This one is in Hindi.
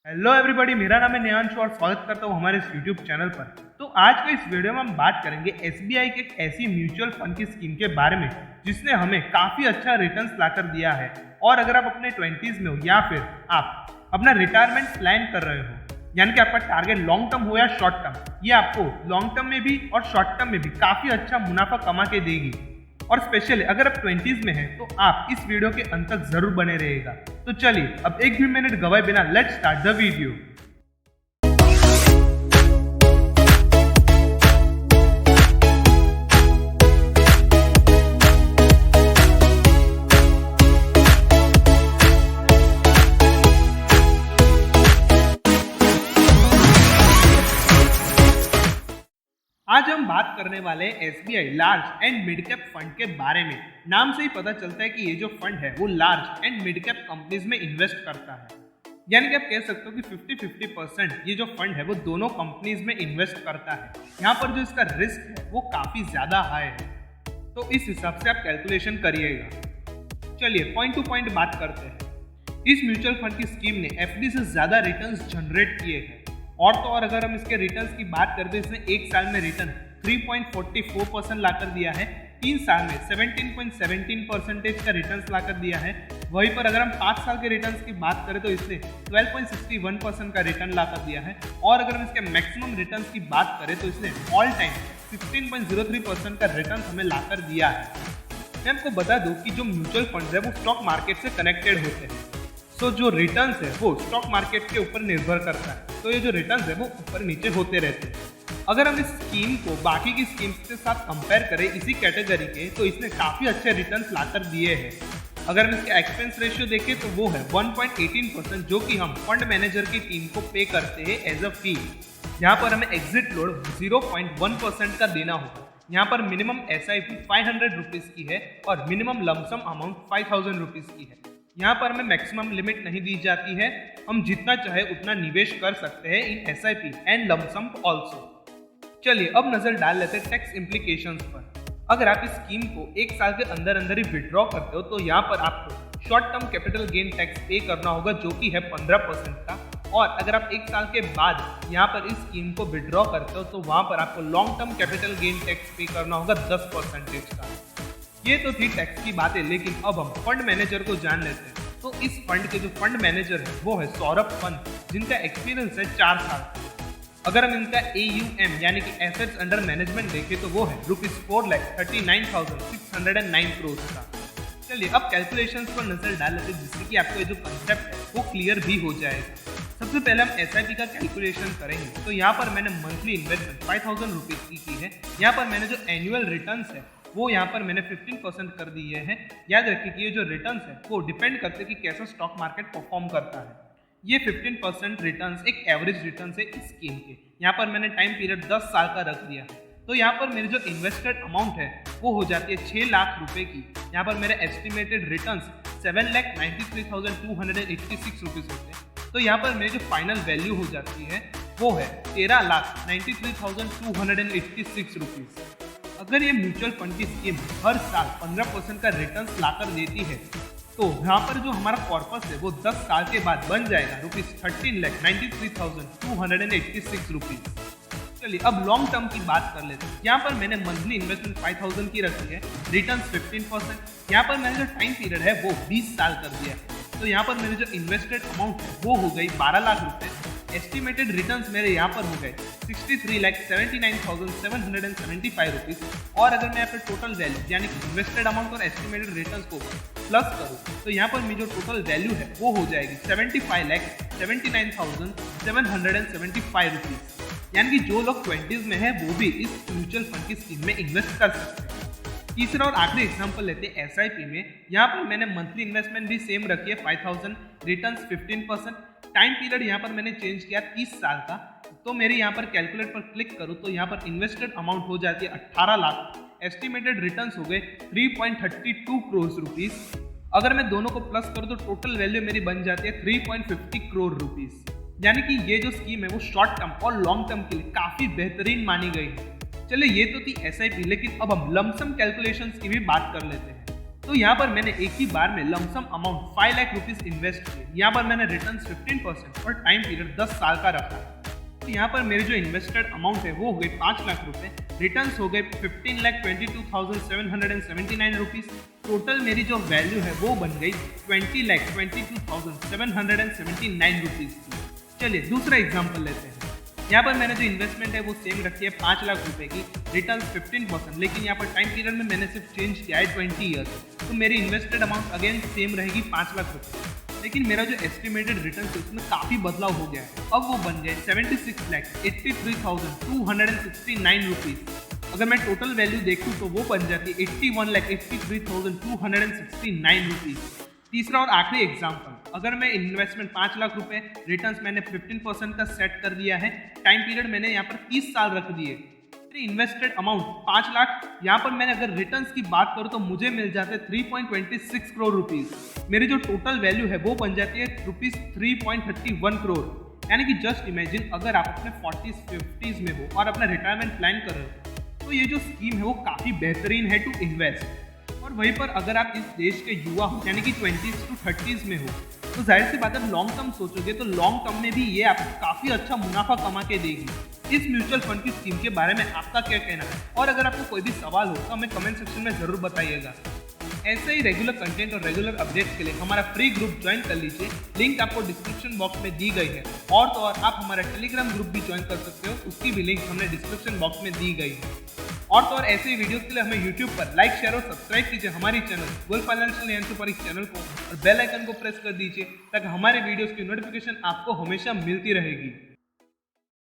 हेलो एवरीबॉडी, मेरा नाम है नेहांश और स्वागत करता हूँ हमारे इस यूट्यूब चैनल पर। तो आज के इस वीडियो में हम बात करेंगे एसबीआई के एक ऐसी म्यूचुअल फंड की स्कीम के बारे में जिसने हमें काफी अच्छा रिटर्न्स लाकर दिया है। और अगर आप अपने 20s में हो या फिर आप अपना रिटायरमेंट प्लान कर रहे हो, यानी कि आपका टारगेट लॉन्ग टर्म हो या शॉर्ट टर्म, ये आपको लॉन्ग टर्म में भी और शॉर्ट टर्म में भी काफी अच्छा मुनाफा कमा के देगी। और स्पेशली अगर आप 20s में हैं तो आप इस वीडियो के अंत तक जरूर बने रहेगा। तो चलिए अब एक भी मिनट गवाए बिना लेट्स स्टार्ट द वीडियो। आज हम बात करने वाले हैं SBI large and mid cap fund के बारे में। नाम से ही पता चलता है कि ये जो फंड है वो large and mid cap companies में इन्वेस्ट करता है, यानी कि आप कह सकते हो कि 50-50% ये जो फंड है वो दोनों कंपनीज में इन्वेस्ट करता है। यहाँ पर जो इसका रिस्क है वो काफी ज्यादा हाई है, तो इस हिसाब से आप कैलकुलेशन करिएगा। चलिए पॉइंट टू पॉइंट बात करते हैं। इस म्यूचुअल फंड की स्कीम ने एफडी से ज्यादा रिटर्न्स जनरेट किए हैं। और तो और अगर हम इसके रिटर्न्स की बात करते हैं, इसने एक साल में रिटर्न 3.44% लाकर दिया है, 3 साल में 17.17% का रिटर्न्स लाकर दिया है। वहीं पर अगर हम 5 साल के रिटर्न्स की बात करें तो इसने 12.61% का रिटर्न लाकर दिया है। और अगर हम इसके मैक्सिमम रिटर्न्स की बात करें तो इसने ऑल टाइम 16.03% का रिटर्न हमें लाकर दिया है। मैं आपको बता दूं कि जो म्यूचुअल फंड है वो स्टॉक मार्केट से कनेक्टेड होते हैं, तो जो रिटर्न्स है वो स्टॉक मार्केट के ऊपर निर्भर करता है, तो ये जो रिटर्न्स है वो ऊपर नीचे होते रहते हैं। अगर हम इस स्कीम को बाकी की स्कीम्स के साथ कंपेयर करें इसी कैटेगरी के, तो इसने काफी अच्छे रिटर्न्स लाकर दिए हैं। अगर हम इसके एक्सपेंस रेशियो देखें तो वो है 1.18%, जो कि हम फंड मैनेजर की टीम को पे करते हैं एज अ फी। यहाँ पर हमें एग्जिट लोड 0.1% का देना होगा। यहाँ पर मिनिमम SIP 500 रुपीज की है और मिनिमम लमसम अमाउंट 5000 रुपीज की है। यहाँ पर हमें मैक्सिमम लिमिट नहीं दी जाती है, हम जितना चाहे उतना निवेश कर सकते हैं इन SIP एंड लमसम ऑल्सो। चलिए अब नजर डाल लेते हैं टैक्स इम्प्लीकेशंस पर। अगर आप इस स्कीम को एक साल के अंदर अंदर ही विड्रॉ करते हो तो यहाँ पर आपको short term capital gain tax पे करना होगा, जो कि है 15% का। और अगर आप एक साल के बाद यहाँ पर इस स्कीम को विड्रॉ करते हो तो वहाँ पर आपको long term capital gain tax पे करना होगा 10% का। ये तो थी टैक्स की बातें, लेकिन अब हम फंड मैनेजर को जान लेते हैं। तो इस फंड के जो फंड मैनेजर है वो है सौरभ पंत, जिनका एक्सपीरियंस है 4 साल का। अगर हम इनका AUM यानी कि एसेट्स अंडर मैनेजमेंट देखें तो वो है ₹4,39,609 करोड़ का। चलिए अब कैलकुलेशंस पर नजर डाल लेते हैं, जिससे कि आपको ये जो कंसेप्ट है वो क्लियर भी हो जाएगा। सबसे पहले हम SIP का कैलकुलेशन करेंगे। तो यहाँ पर मैंने मंथली इन्वेस्टमेंट 5000 रुपीज की है। यहाँ पर मैंने जो एनुअल रिटर्न्स है वो यहाँ पर मैंने 15% कर दिए हैं। याद रखिए कि ये जो रिटर्न्स है वो डिपेंड करते हैं कि कैसा स्टॉक मार्केट परफॉर्म करता है। ये 15% रिटर्न्स एक एवरेज रिटर्न्स है इस स्कीम के। यहाँ पर मैंने टाइम पीरियड 10 साल का रख दिया है। तो यहाँ पर मेरी जो इन्वेस्टेड अमाउंट है वो हो जाती है 6 लाख रुपए की। यहाँ पर मेरे एस्टिमेटेड रिटर्न्स 7,93,286 रुपीज होते हैं। तो यहाँ पर मेरी जो फाइनल वैल्यू हो जाती है वो है 13,93,286 रुपीज। अगर ये म्यूचुअल फंड की स्कीम हर साल 15% का रिटर्न्स लाकर देती है तो यहाँ पर जो हमारा कॉर्पस है वो 10 साल के बाद बन जाएगा ₹13,93,286 रुपीज। चलिए अब लॉन्ग टर्म की बात कर लेते हैं। यहाँ पर मैंने मंथली इन्वेस्टमेंट 5000 की रखी है, रिटर्न्स 15%। यहाँ पर मैंने जो टाइम पीरियड है वो 20 साल कर दिया है। तो यहाँ पर मेरी जो इन्वेस्टेड अमाउंट है वो हो गई 12 लाख रुपए। एस्टिमेटेड रिटर्न्स मेरे यहाँ पर हो गए 63,79,775 रुपीज। और अगर मैं यहाँ पर टोटल वैल्यू यानी कि इन्वेस्टेड अमाउंट और एस्टिमेटेड रिटर्न्स को प्लस करूँ तो यहाँ पर मेरी जो टोटल वैल्यू है वो हो जाएगी 75,79,775 रुपीज। यानी कि जो लोग 20s में है वो भी इस म्यूचुअल फंड की स्कीम में इन्वेस्ट कर सकते हैं। तीसरा और आखिरी एग्जांपल लेते हैं SIP में। यहाँ पर मैंने मंथली इन्वेस्टमेंट भी सेम रखी है 5000, रिटर्न्स 15%। टाइम पीरियड यहाँ पर मैंने चेंज किया 30 साल का। तो मेरे यहाँ पर कैलकुलेट पर क्लिक करूँ तो यहाँ पर इन्वेस्टेड अमाउंट हो जाती है 18 लाख। एस्टिमेटेड रिटर्न्स हो गए 3.32 करोड़ रुपीज। अगर मैं दोनों को प्लस करूँ तो टोटल वैल्यू मेरी बन जाती है 3.50 करोड़ रुपीज। यानी कि ये जो स्कीम है वो शॉर्ट टर्म और लॉन्ग टर्म के लिए काफी बेहतरीन मानी गई है। चलिए ये तो थी SIP, लेकिन अब हम लमसम कैलकुलेशंस की भी बात कर लेते हैं। तो यहाँ पर मैंने एक ही बार में lump sum amount 5 lakh rupees invest किए। यहाँ पर मैंने रिटर्न 15% और टाइम पीरियड 10 साल का रखा। तो यहाँ पर मेरे जो इन्वेस्टेड अमाउंट है वो हो गए 5 लाख रुपए, रिटर्न्स हो गए 15,22,779 रुपीस। टोटल मेरी जो वैल्यू है वो बन गई 20,22,779 रुपीस की। चलिए दूसरा एग्जाम्पल लेते हैं। यहाँ पर मैंने जो इन्वेस्टमेंट है वो सेम रखी है 5 लाख रुपए की, रिटर्न 15%, लेकिन यहाँ पर टाइम पीरियड में मैंने सिर्फ चेंज किया है 20 ईयर्स। तो मेरी इन्वेस्टेड अमाउंट अगेन सेम रहेगी 5 लाख रुपए, लेकिन मेरा जो एस्टिमेटेड रिटर्न है उसमें काफ़ी बदलाव हो गया है। अब वो बन गए 76,83,269 रुपीज़। अगर मैं टोटल वैल्यू देखूँ तो वो बन जाती है 81,83,269 रुपीज़। तीसरा और आखिरी एग्जाम्पल, अगर मैं इन्वेस्टमेंट 5 लाख रुपए, रिटर्न्स मैंने 15% का सेट कर दिया है, टाइम पीरियड मैंने यहाँ पर 30 साल रख दिए। मेरी इन्वेस्टेड अमाउंट 5 लाख, यहाँ पर मैंने अगर रिटर्न्स की बात करूँ तो मुझे मिल जाते हैं 3.26 करोड़ रुपीज़। मेरी जो टोटल वैल्यू है वो बन जाती है रुपीज़ 3.31 करोड़। यानी कि जस्ट इमेजिन, अगर आप अपने 40s 50s में हो और अपना रिटायरमेंट प्लान कर रहे हो तो ये जो स्कीम है वो काफ़ी बेहतरीन है टू इन्वेस्ट। और वहीं पर अगर आप इस देश के युवा हो यानी कि 20s to 30s में हो तो जाहिर सी बात है लॉन्ग टर्म सोचोगे तो लॉन्ग टर्म में भी ये आपको काफ़ी अच्छा मुनाफा कमा के देगी। इस म्यूचुअल फंड की स्कीम के बारे में आपका क्या कहना है? और अगर आपको कोई भी सवाल हो तो हमें कमेंट सेक्शन में ज़रूर बताइएगा। ऐसे ही रेगुलर कंटेंट और रेगुलर अपडेट्स के लिए हमारा फ्री ग्रुप ज्वाइन कर लीजिए, लिंक आपको डिस्क्रिप्शन बॉक्स में दी गई है। और तो और आप हमारा टेलीग्राम ग्रुप भी ज्वाइन कर सकते हो, उसकी भी लिंक हमने डिस्क्रिप्शन बॉक्स में दी गई है। और तो और ऐसे ही वीडियोस के लिए हमें यूट्यूब पर लाइक, शेयर और सब्सक्राइब कीजिए हमारी चैनल गोल्ड फाइनेंशियल यांसो पर इस चैनल को, और बेल आइकन को प्रेस कर दीजिए ताकि हमारे वीडियोस की नोटिफिकेशन आपको हमेशा मिलती रहेगी।